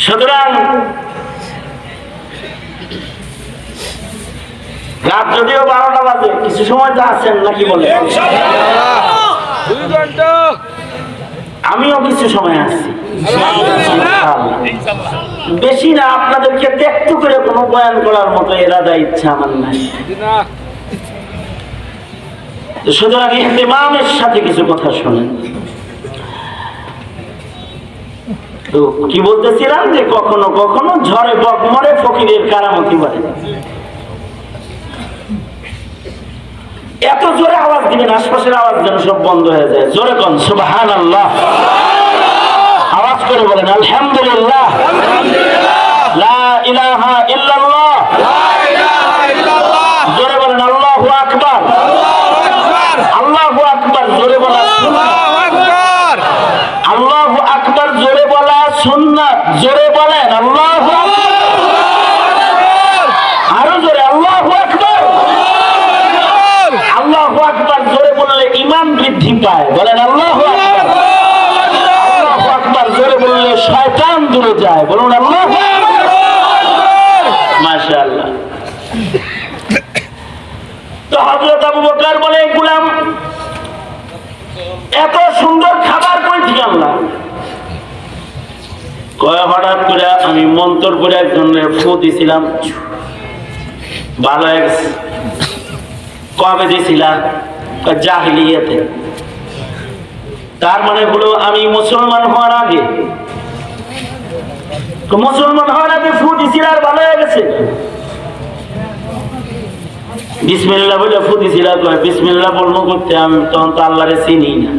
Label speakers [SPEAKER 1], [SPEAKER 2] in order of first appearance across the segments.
[SPEAKER 1] সুতরাং রাত যদিও 12টা বাজে, কিছু সময় তো আছেন নাকি বলে? আমিও কিছু সময় আসছি, বেশি না। আপনাদেরকে একটু করে কোনো বয়ান করার মতো এরাদা ইচ্ছা আমার নাই। সুতরাং ইহতিমামের সাথে কিছু কথা শোনেন। তো কি বলতেছিলাম যে কখনো কখনো ঝড়ে বক মরে, ফকিরের কারামতি বাড়ে। এত জোরে আওয়াজ দিবেন আশপাশের আওয়াজ যেন সব বন্ধ হয়ে যায়। জোরে কোন সুবহানাল্লাহ, আওয়াজ করে বলেন আলহামদুলিল্লাহ, লা ইলাহা ইল্লাল্লাহ, জোরে বলেন আল্লাহু আকবার, আল্লাহু আকবার, জোরে বলা আল্লাহু আকবার, জোরে বলা সুন্নাত। জোরে বলেন আল্লাহু আকবার, আরো জোরে আল্লাহু আকবার। আল্লাহু আকবার জোরে বললে ঈমান বৃদ্ধি পায়। বলেন আল্লাহু আকবার। আল্লাহু আকবার জোরে বললে শয়তান দূরে যায়। বলুন আল্লাহু আকবার। মাশাআল্লাহ। তো হযরত আবু বকর বলে, গোলাম এত সুন্দর খাবার কই থেকে আনলা? কয় হঠাৎ করে আমি মন্তর করে একজনের ফু দিছিলাম, ভালো হয়ে গেছে। কবে দিছিলাম? জাহিলিয়াতে। তার মানে হলো আমি মুসলমান হওয়ার আগে, মুসলমান হওয়ার আগে ফু দিছিল আর ভালো হয়ে গেছে। বিসমিল্লাহ বলে ফু দিছিল। বিসমিল্লাহ বলবো করতে, আমি তখন তো আল্লাহরে চিনি না।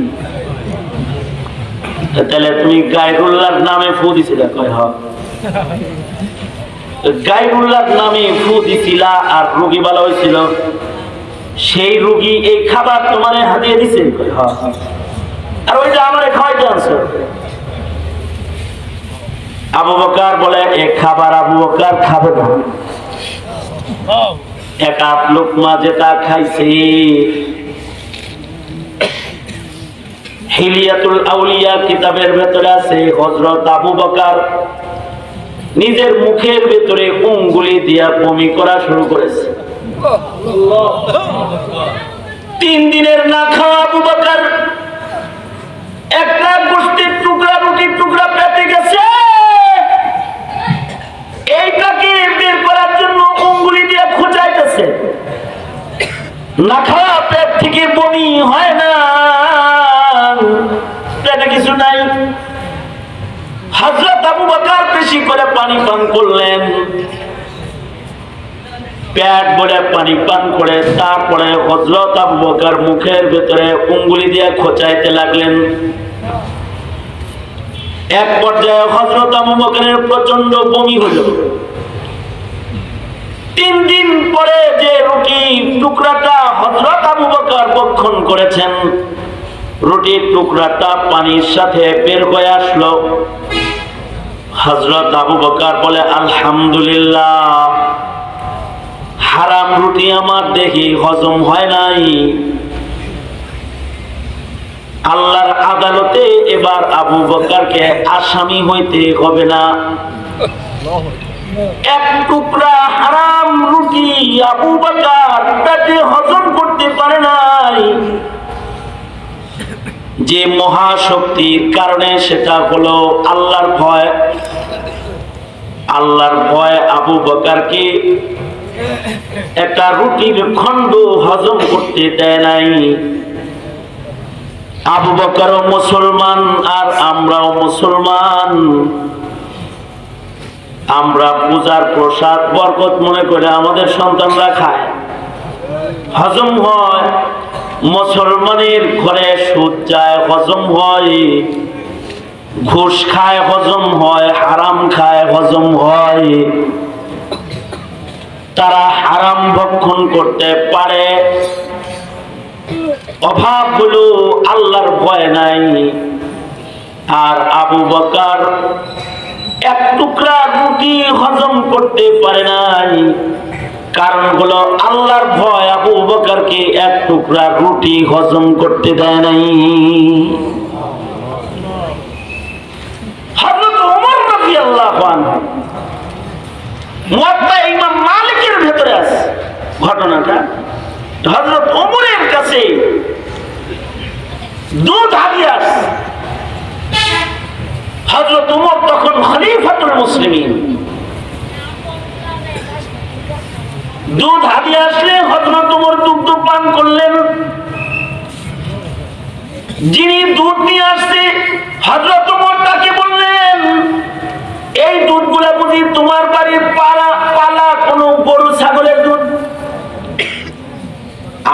[SPEAKER 1] তাহলে তুমি গায়রুল্লাহর নামে ফু দিছিলা? কয় হ। গায়রুল্লাহর নামে ফু দিছিলা আর রোগী ভালো হয়েছিল, সেই রোগী এই খাবার তোমার হাতিয়ে দিছে? কয় হ। আর ওইটা আমারে খাওয়াইতে আনছো? আবু বকর বলে, এই খাবার আবু বকর খাবে না। এক আধ লোকমা যেটা খাইছে, হিলিয়াতুল আউলিয়া কিতাবের ভেতরে আছে, হযরত আবু বকর নিজের মুখের ভেতরে আঙ্গুলি দিয়া বমি করা শুরু করেছে। 3 দিনের না খাওয়া আবু বকর একটা গোশতের টুকরা, রুটির টুকরা পেতে গেছে, এইটাকে বের করার জন্য আঙ্গুলি দিয়ে খোঁচাইতেছে। না খাওয়া পেট থেকে বমি হয় না, পেটে কিছু নাই। হযরত আবু বকর বেশি করে পানি পান করলেন, পেট ভরে পানি পান করে তারপরে হযরত আবু বকর মুখের ভেতরে আঙ্গুলি দিয়ে খোঁচাইতে লাগলেন। এক পর্যায়ে হযরত আবু বকরের প্রচন্ড বমি হলো। 3 দিন পরে যে রুটি টুকরাটা হযরত আবু বকর ভক্ষণ করেছেন, রুটির টুকরাটা পানির সাথে বের হয়ে আসলো। হযরত আবু বকর বলে, আলহামদুলিল্লাহ, হারাম রুটি আমার দেখি হজম হয় নাই। আল্লাহর আদালতে এবার আবু বকরকে আসামি হইতে হবে না। এক টুকরা হারাম রুটি আবু বকর পেটে হজম করতে পারে নাই, যে মহাশক্তির কারণে সেটা হলো আল্লাহর ভয়। আল্লাহর ভয় আবু বকরকে একটা রুটির খণ্ড হজম করতে দেয় নাই। আবু বকরও মুসলমান আর আমরাও মুসলমান। আমরা পূজার প্রসাদ বরকত মনে করে আমাদের সন্তানরা খায়, হজম হয়। মুসলমানের ঘরে সুদ যায়, হজম হয়। ঘুষ খায়, হজম হয়। হারাম খায়, হজম হয়। তারা হারাম ভক্ষণ করতে পারে, অভাব হলো আল্লাহর ভয় নাই। আর আবু বকর এক টুকরা রুটি হজম করতে পারে নাই, কারণ হলো আল্লাহর ভয় আবু বকরকে এক টুকরা রুটি হজম করতে দেয় নাই। হযরত ওমর রাদিয়াল্লাহু আনহু দুধ হাদিয়া আসছে। হযরত ওমর তখন খলিফাতুল মুসলিমিন। দুধ হাদিয়া আসলে হযরত ওমর দুধ পান করলেন। যিনি দুধ নিয়ে আসছে হযরত ওমর তাকে বললেন, এই দুধগুলা বুঝি তোমার বাড়ির পালা কোনো গরু ছাগলের দুধ?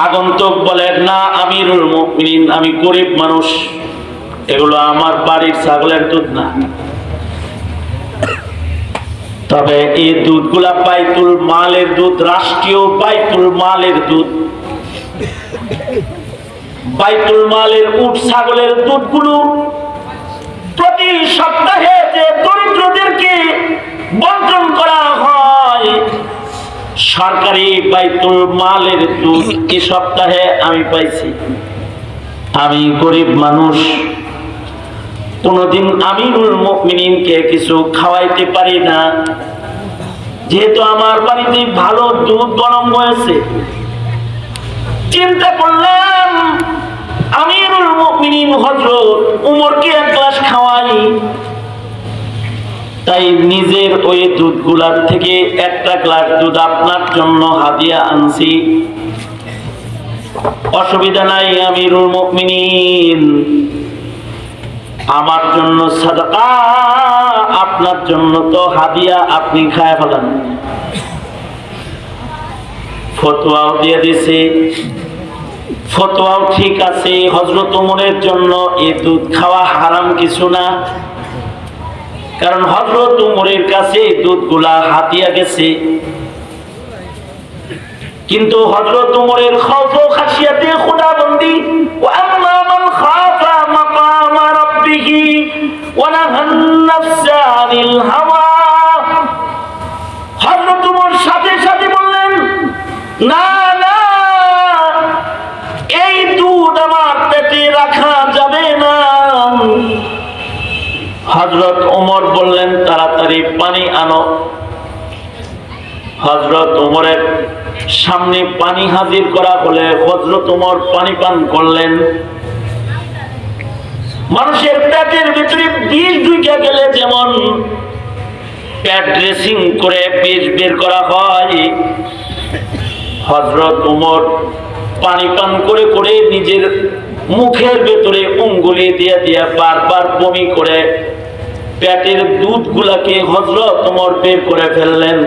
[SPEAKER 1] আগন্তুক বলে, না আমিরুল মুমিনিন, আমি গরিব মানুষ, এগুলো আমার বাড়ির ছাগলের দুধ না। তবে এই দুধগুলা বাইতুল মালের দুধ, রাষ্ট্রীয় বাইতুল মালের দুধ। বাইতুল মালের উট ছাগলের দুধগুলো প্রতি সপ্তাহে যে দরিদ্রদেরকে বন্টন করা হয়, সরকারি বাইতুল মালের দুধ এই সপ্তাহে আমি পাইছি। আমি গরিব মানুষ, কোনদিন আমিরুল মুমিনিনকে কিছু খাওয়াইতে পারি না, যেহেতু আমার বাড়িতে ভালো দুধ গরম হয়েছে। চিন্তা করলাম আমিরুল মুমিনিন হযরত ওমরকে এক গ্লাস খাওয়াই। তাই নিজের ওই দুধগুলার থেকে একটা গ্লাস দুধ আপনার জন্য হাদিয়া আনছি। অসুবিধা নাই আমিরুল মুমিনিন, আমার জন্য সাদাকা, আপনার জন্য তো হাদিয়া, আপনি খায় ফেলেন। ফতোয়াও দিয়ে দিছে, ফতোয়াও ঠিক আছে, হযরত ওমরের জন্য এই দুধ খাওয়া হারাম কিছু না। কারণ হযরত ওমরের কাছে দুধগুলা হাদিয়া গেছে। কিন্তু হযরত ওমরের খৌফ ও খাশিয়াতে খোদাবন্দি, ওয়া আম্মা মান খাফা মাকামা রাব্বিহি ওয়া নাহান নাফসা আনিল হাওয়া। হযরত ওমর সাথে সাথে বললেন, না না, এই দুধ আমার পেটে রাখা যাবে না। হযরত ওমর বললেন, তাড়াতাড়ি পানি আনো। হযরত ওমরের সামনে পানি হাজির করা হলে হযরত ওমর পানি পান করলেন। মানুষের পেটের ভিতরে বিষ ঢুকে গেলে যেমন পেট ড্রেসিং করে বিষ বের করা হয়, হযরত ওমর পানি পান করে করে নিজের মুখের ভেতরে উঙ্গুলি দিয়ে দিয়ে বারবার বমি করে পেটের দুধগুলাকে হযরত ওমর বের করে ফেললেন।